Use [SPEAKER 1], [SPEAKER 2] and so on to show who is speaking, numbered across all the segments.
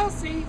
[SPEAKER 1] Chelsea.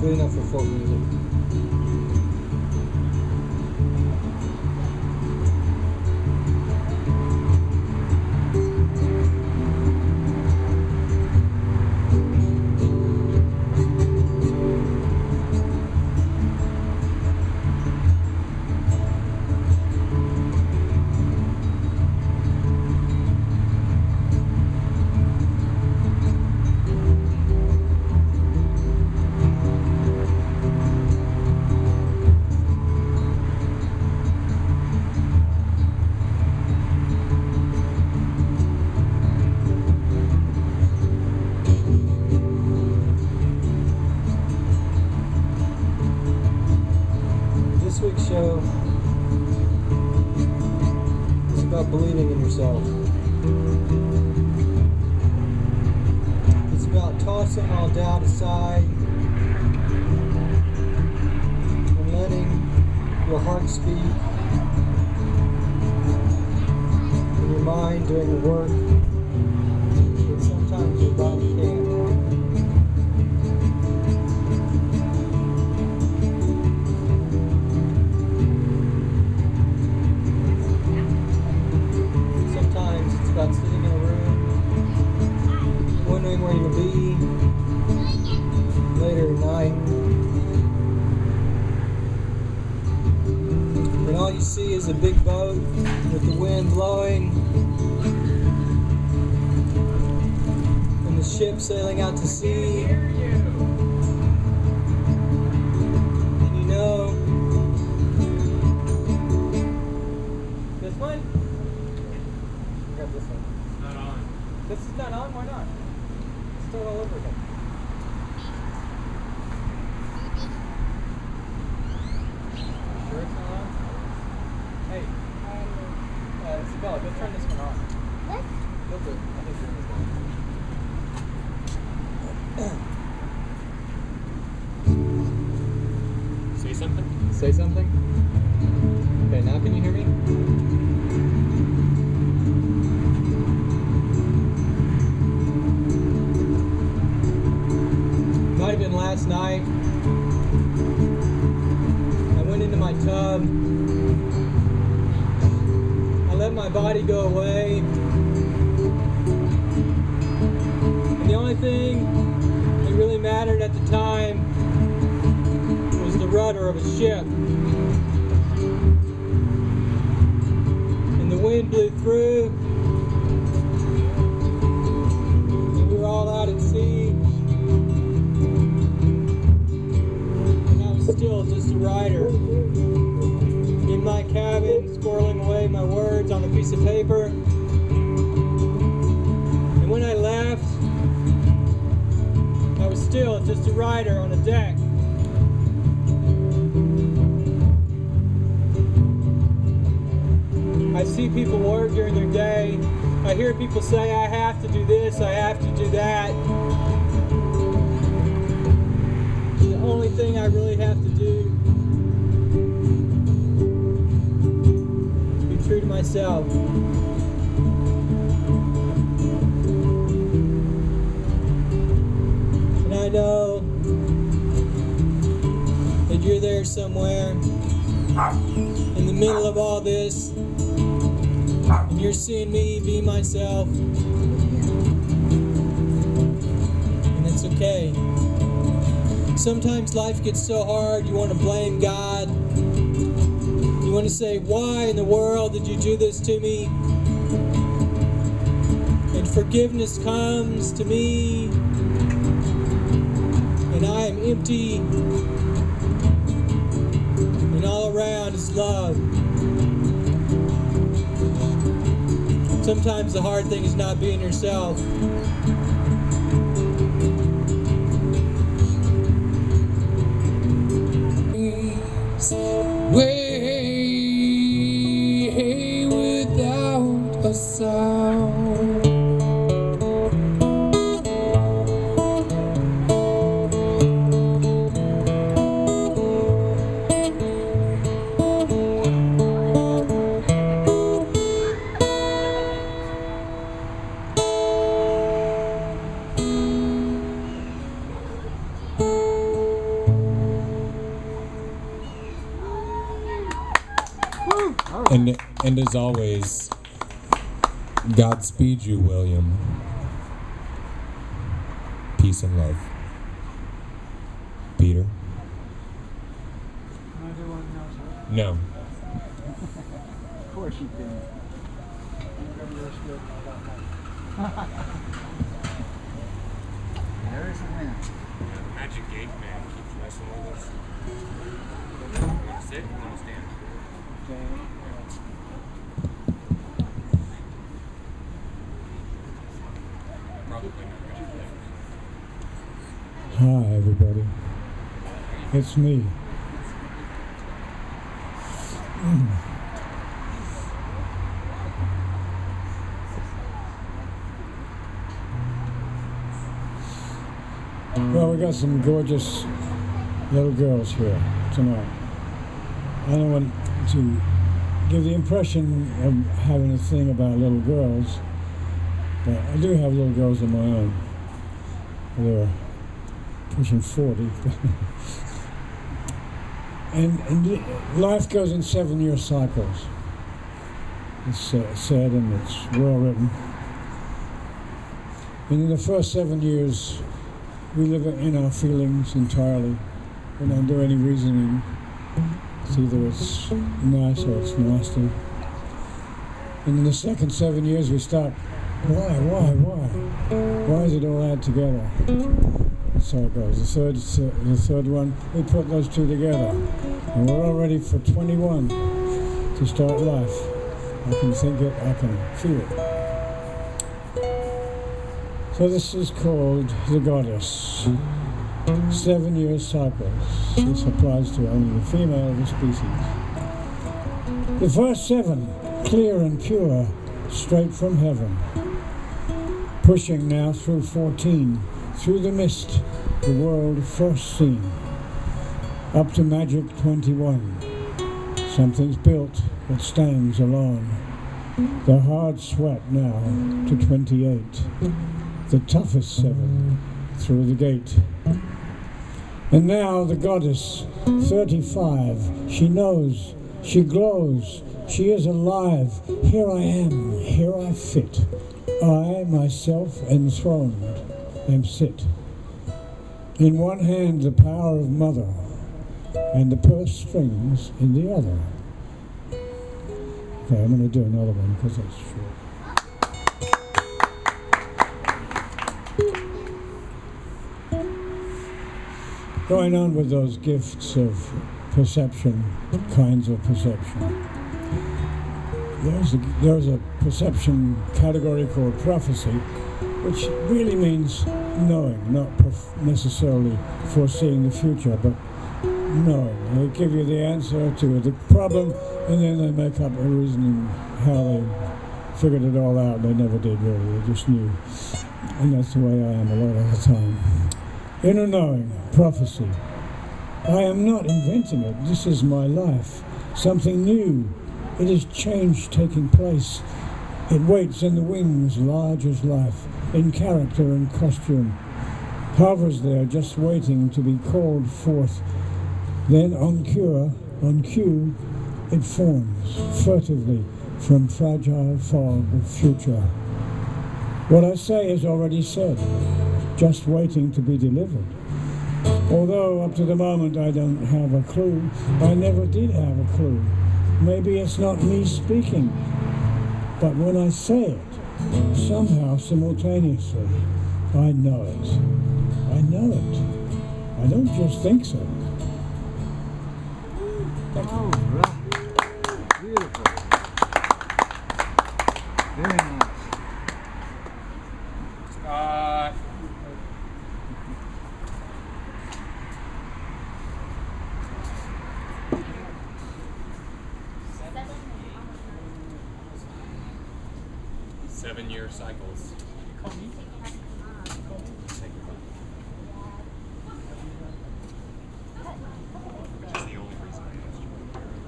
[SPEAKER 2] Good enough for folk music.
[SPEAKER 1] about believing in yourself. It's about tossing all doubt aside and letting your heart speak and your mind doing the work that sometimes your body can't. About sitting in a room, wondering where you'll be later at night, and all you see is a big boat with the wind blowing and the ship sailing out to sea, and you know this one? This one. Not on. This is not on? Why not? Start all over again. Sure it's not on? Hey. Isabella, go turn this one on. What? Go do it. I think turn this one. Say something? Say something? Okay, now can you hear me? Might have been last night. I went into my tub. I let my body go away. And the only thing that really mattered at the time was the rudder of a ship. And the wind blew through. And we were all out at sea. Still just a writer in my cabin, squirreling away my words on a piece of paper. And when I left, I was still just a writer on a deck. I see people work during their day. I hear people say, I have to do this, I have to do that. The only thing I really have to do is be true to myself. And I know that you're there somewhere in the middle of all this, and you're seeing me be myself, and it's okay. Sometimes life gets so hard, you want to blame God. You want to say, why in the world did you do this to me? And forgiveness comes to me, and I am empty, and all around is love. Sometimes the hard thing is not being yourself. Way without a sound. And as always, Godspeed you, William. Peace and love. Peter?
[SPEAKER 2] Can I do one now, sir?
[SPEAKER 1] No.
[SPEAKER 2] Of course you can. There is a man.
[SPEAKER 3] Magic Gate Man keeps wrestling with us. You want to sit? You want to stand?
[SPEAKER 2] Okay.
[SPEAKER 4] Hi, everybody. It's me. Well, we got some gorgeous little girls here tonight. I don't want to give the impression of having a thing about little girls, but I do have little girls of my own. They're pushing 40. and life goes in 7-year cycles. It's said and it's well written. And in the first 7 years, we live in our feelings entirely. We don't do any reasoning. It's either it's nice or it's nasty. And in the second 7 years, we start, why? Why is it all add together? So it goes. The third one, we put those two together. And we're all ready for 21 to start life. I can think it, I can feel it. So this is called the Goddess. 7-year cycles. This applies to only the female of the species. The first 7, clear and pure, straight from heaven. Pushing now through 14, through the mist, the world first seen. Up to magic 21. Something's built that stands alone. The hard sweat now to 28. The toughest 7 through the gate. And now the Goddess, 35, she knows, she glows, she is alive. Here I am, here I fit. I, myself enthroned, am sit. In one hand the power of mother, and the purse strings in the other. Okay, I'm going to do another one because that's short. Going on with those gifts of perception, kinds of perception. There's a perception category called prophecy, which really means knowing, not necessarily foreseeing the future, but knowing. They give you the answer to the problem, and then they make up a reasoning how they figured it all out. They never did really, they just knew. And that's the way I am a lot of the time. Inner knowing, prophecy. I am not inventing it. This is my life. Something new. It is change taking place. It waits in the wings, large as life, in character and costume. Hovers there, just waiting to be called forth. Then on cue, it forms, furtively, from fragile fog of future. What I say is already said, just waiting to be delivered. Although up to the moment I don't have a clue, I never did have a clue. Maybe it's not me speaking, but when I say it, somehow simultaneously, I know it. I know it. I don't just think so.
[SPEAKER 2] Oh, right. Beautiful. Very nice.
[SPEAKER 3] Scott. 7-year cycles. Which is the only reason I asked you.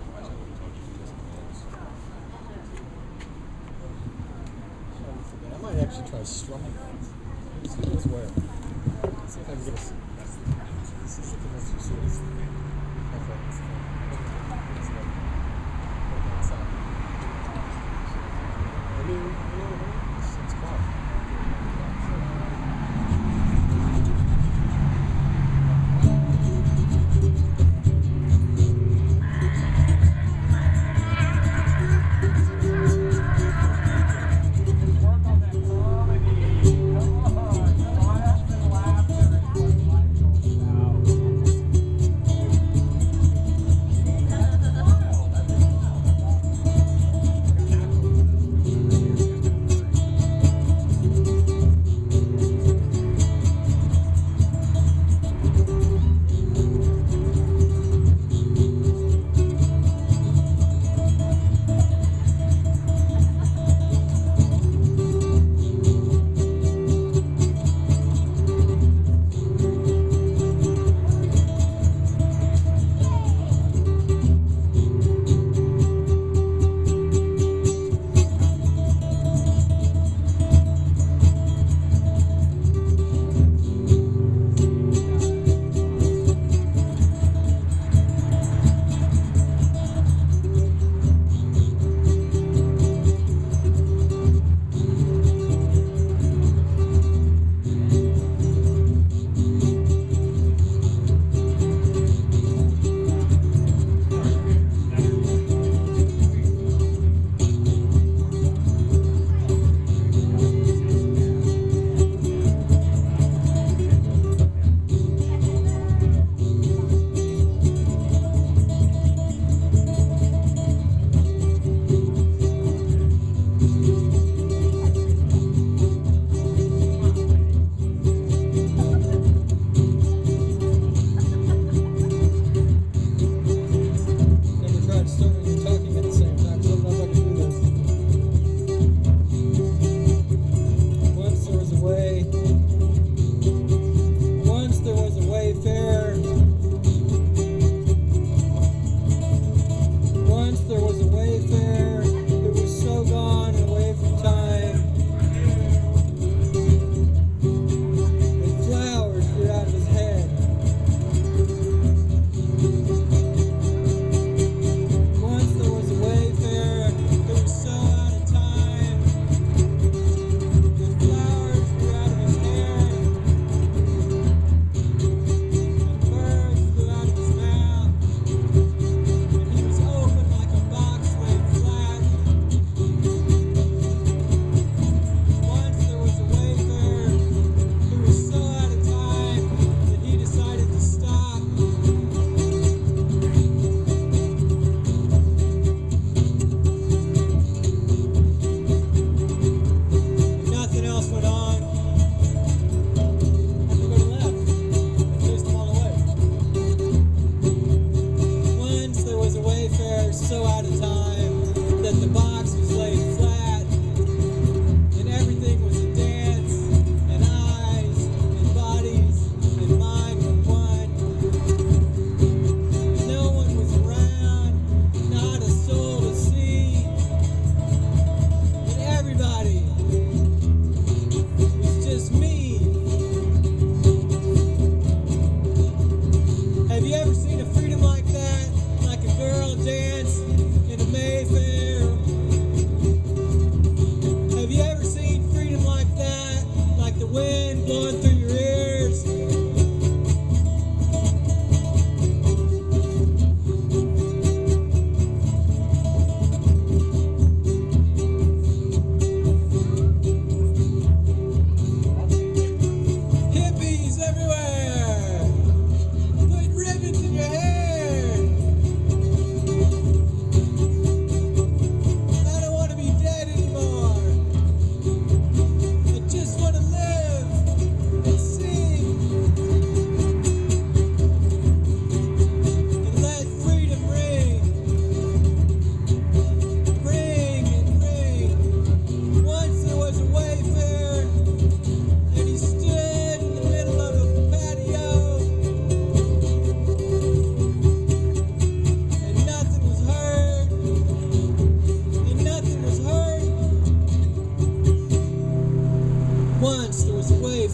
[SPEAKER 3] Otherwise, I would have told you to listen to this.
[SPEAKER 1] I might actually try strumming that. See if it's where. See if I can get a. This is the most serious thing. Okay. It's quiet.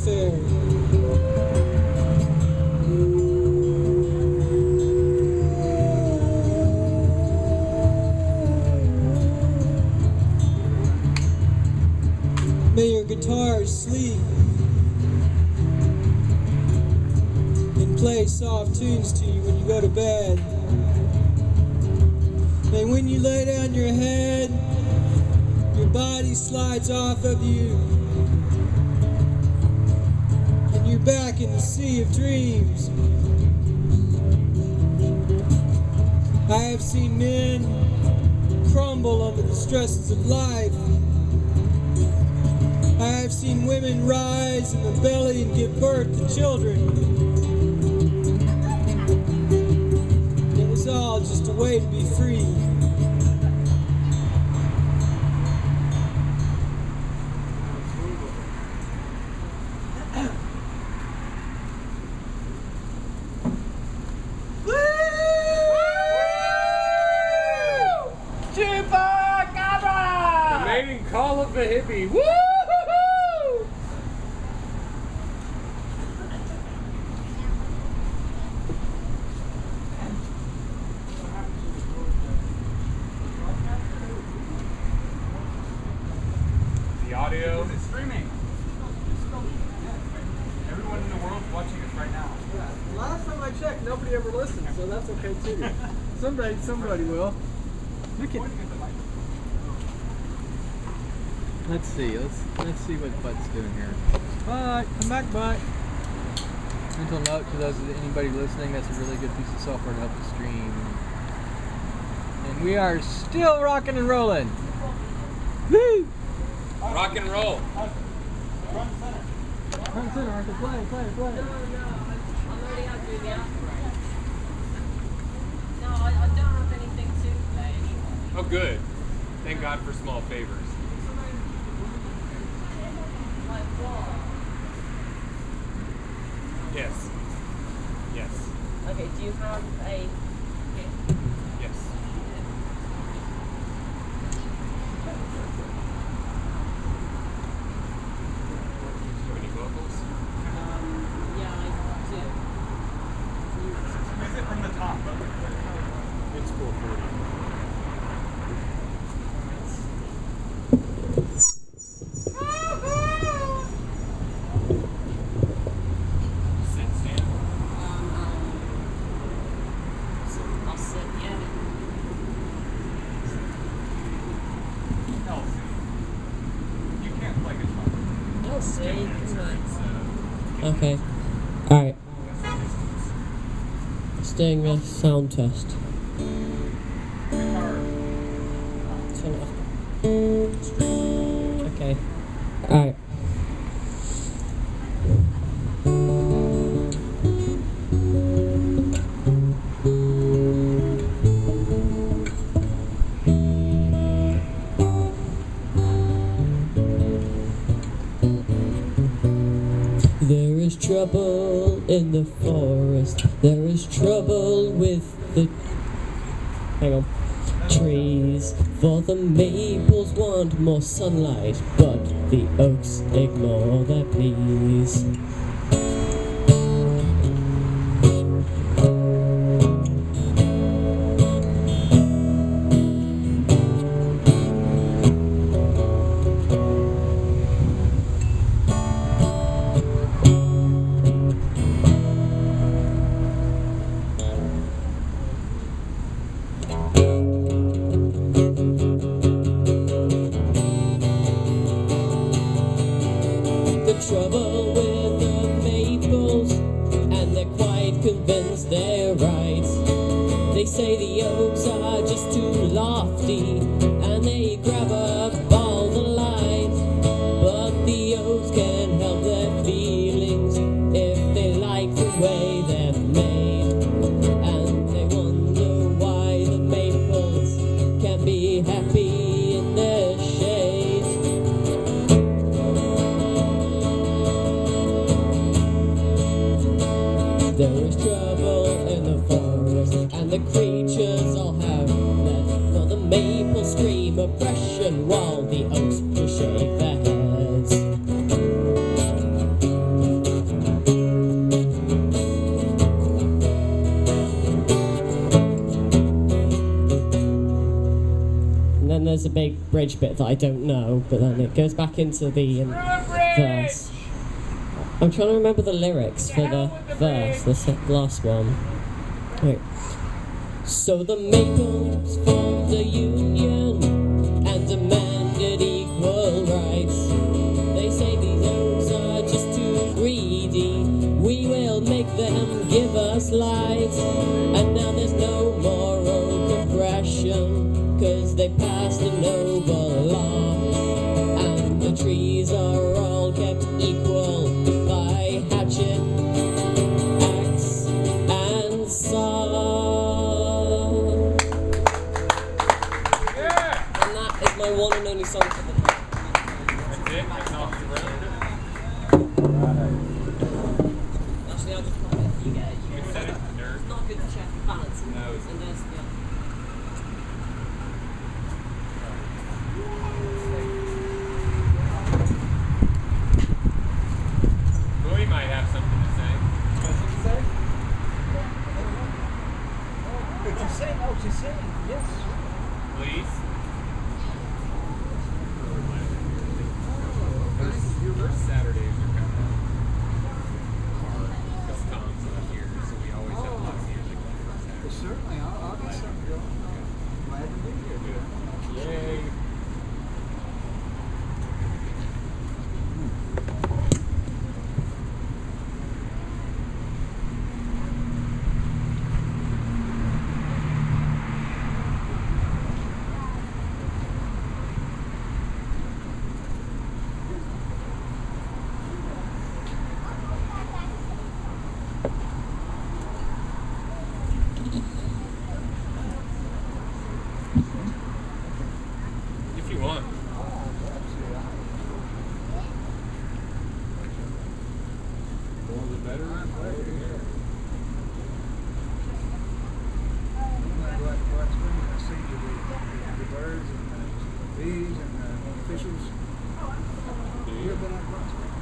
[SPEAKER 1] fair. May your guitars sleep and play soft tunes to you when you go to bed. May when you lay down your head, your body slides off of you and you're back in the sea of dreams. I have seen men crumble under the stresses of life. I have seen women rise in the belly and give birth to children. It was all just a way to be free.
[SPEAKER 3] The mating call of the hippie. Woo! The audio is streaming. Everyone in the world watching us right now.
[SPEAKER 5] Yeah. Last time I checked, nobody ever listened, so that's okay too. Somebody will. Look at. Let's see. Let's see what Butt's doing here. Butt, come back, Butt. Mental note to those of anybody listening: that's a really good piece of software to help the stream. And we are still rocking and rolling. Woo!
[SPEAKER 3] Rock and roll.
[SPEAKER 5] Front center, Arthur. Play.
[SPEAKER 6] No, I'm learning how to do the outro. No, I don't have anything to play anymore.
[SPEAKER 3] Oh, good. Thank God for small favors.
[SPEAKER 6] Like what?
[SPEAKER 3] Yes. Yes.
[SPEAKER 6] Okay, do you have a gift?
[SPEAKER 3] Yes. Do you have any vocals?
[SPEAKER 6] Yeah, I do.
[SPEAKER 3] Is it from the top? It's 440. Sit, stand.
[SPEAKER 6] I'll sit, yeah.
[SPEAKER 3] Elsie. You can't play guitar.
[SPEAKER 6] I'll sit, come on.
[SPEAKER 7] Okay. Alright. Staying with sound test. Turn it off. Okay. Alright. There is trouble in the forest. There is trouble with the trees. For the maples want more sunlight, but the oaks ignore their pleas. Trouble with the maples, and they're quite convinced they're right. They say the oaks are just too lofty, and they grab up all the light. But the oaks can help their feelings if they like the way they're made. And they wonder why the maples can be happy in their shade. There is trouble in the forest, and the creatures all have fled. For the maples scream oppression, while the oaks just shake their heads. and then there's a big bridge bit that I don't know, but then it goes back into the verse. I'm trying to remember the lyrics for the verse, the last one. Right. So the Maples formed a union and demanded equal rights. They say these oaks are just too greedy. We will make them give us light. And now there's no more oak oppression, 'cause they passed a noble law. And the trees are all kept equal by hatchet, axe, and saw. And that is my one and only song for the night.
[SPEAKER 3] That's it? That's all around it?
[SPEAKER 7] Actually, I'll just play it. You get it.
[SPEAKER 3] You can set it to nerd.
[SPEAKER 7] It's not good to check the balance.
[SPEAKER 3] No, it's
[SPEAKER 7] And there's the
[SPEAKER 3] Bowie might have something to say.
[SPEAKER 2] To sing, yes.
[SPEAKER 3] Please. First Saturdays are kind of hard because Tom's not here, so we always have a lot of music on the first Saturday.
[SPEAKER 2] Certainly, I'll get something going. Glad to be here.
[SPEAKER 3] Yay. If you want. More the better.
[SPEAKER 2] The birds and the bees and the officials. You ever been on Rock Spring?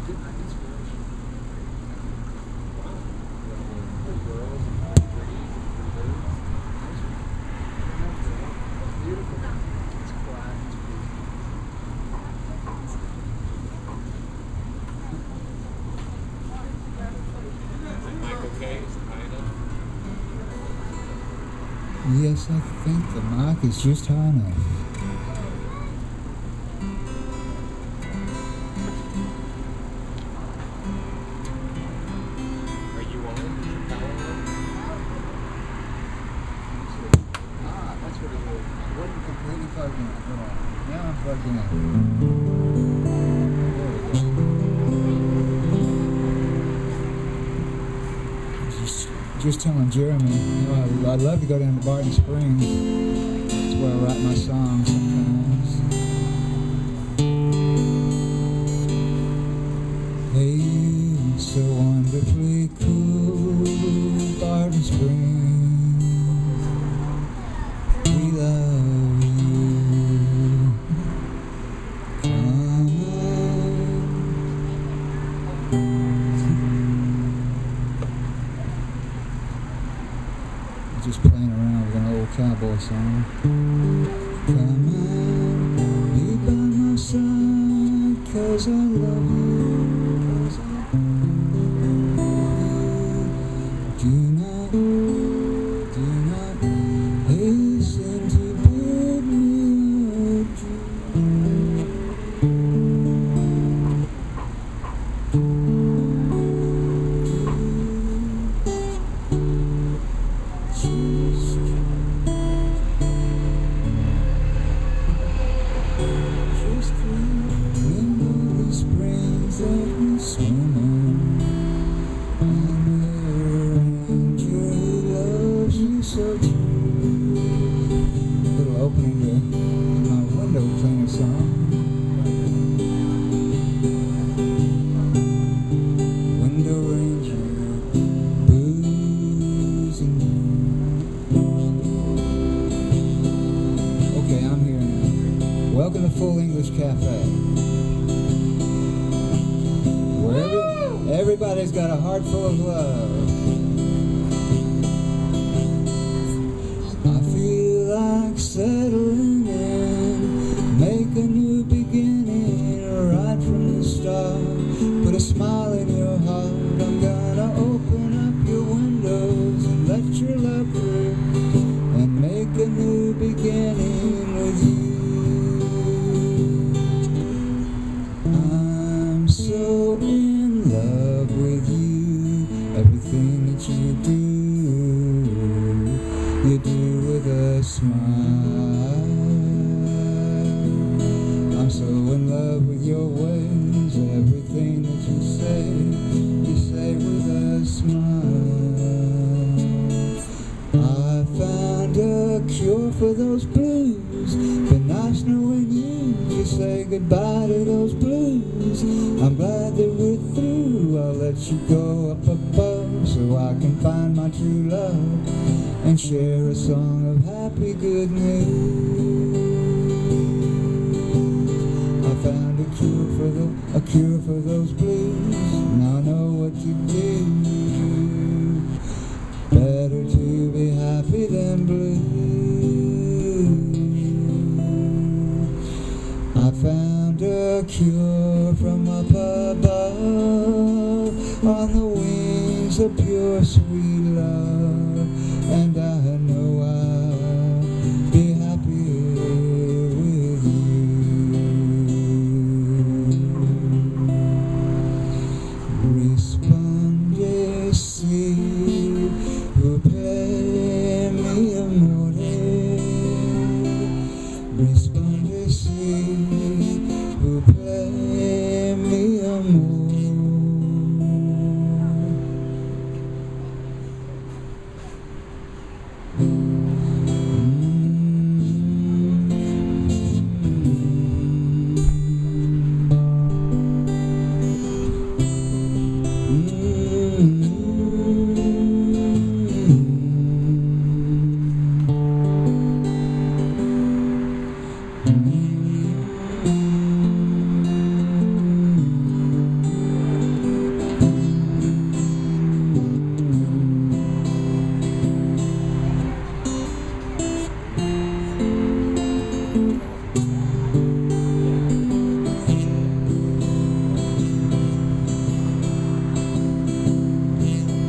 [SPEAKER 2] Get my inspiration. Beautiful. It's quiet. It's
[SPEAKER 3] Is it mic okay? Is it high enough?
[SPEAKER 2] Yes, I think the mic is just high enough.
[SPEAKER 3] Are you on? Is your power on?
[SPEAKER 2] That's what it was. It wasn't completely plugged in. Hold on. Now I'm plugged in. There we go. Just telling Jeremy, you know, I'd love to go down to Barton Springs. That's where I write my songs sometimes. Hey, so wonderfully cool, Barton Springs. We love you. Come just playing around with an old cowboy song. Come on, be by my side, 'cause I love you. 'Cause I do not hasten to bid me just remember the springs that we swim in, and there and who loves you so true. Little opening to my window cleaner song. Window ranger, booze and okay, I'm here now. Welcome to Full English Cafe. Where everybody's got a heart. heart full of love. I feel like settling in, make a new beginning right from the start. Put a smile in your heart. I'm gonna open up your windows and let your love through, and make a new beginning with you. I'm so in love with you. Everything that you do with a smile. I'm so in love with your ways. Everything that you say with a smile. I found a cure for those blues. Been nice knowing you say goodbye to those blues. I'm glad that we're through. I'll let you go up above so I can find my true love and share a song of happy good news. I found a cure for those blues. Now I know what to do. Better to be happy than blue. I found a cure from up above on the wings of pure sweet love, and I know I'll be happy with you. Risponde si tu play mi amore. Risponde si tu play mi amore.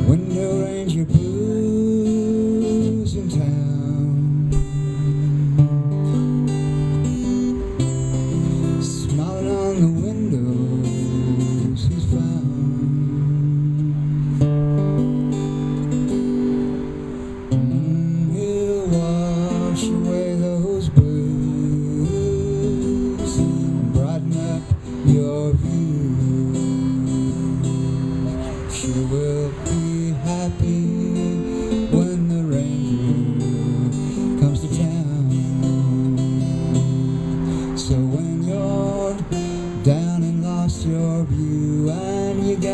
[SPEAKER 2] Window Ranger blues in town, smiling on the windows he's found. He'll wash away those blues and brighten up your view. She will be happy when the ranger comes to town. So when you're down and lost your view and you got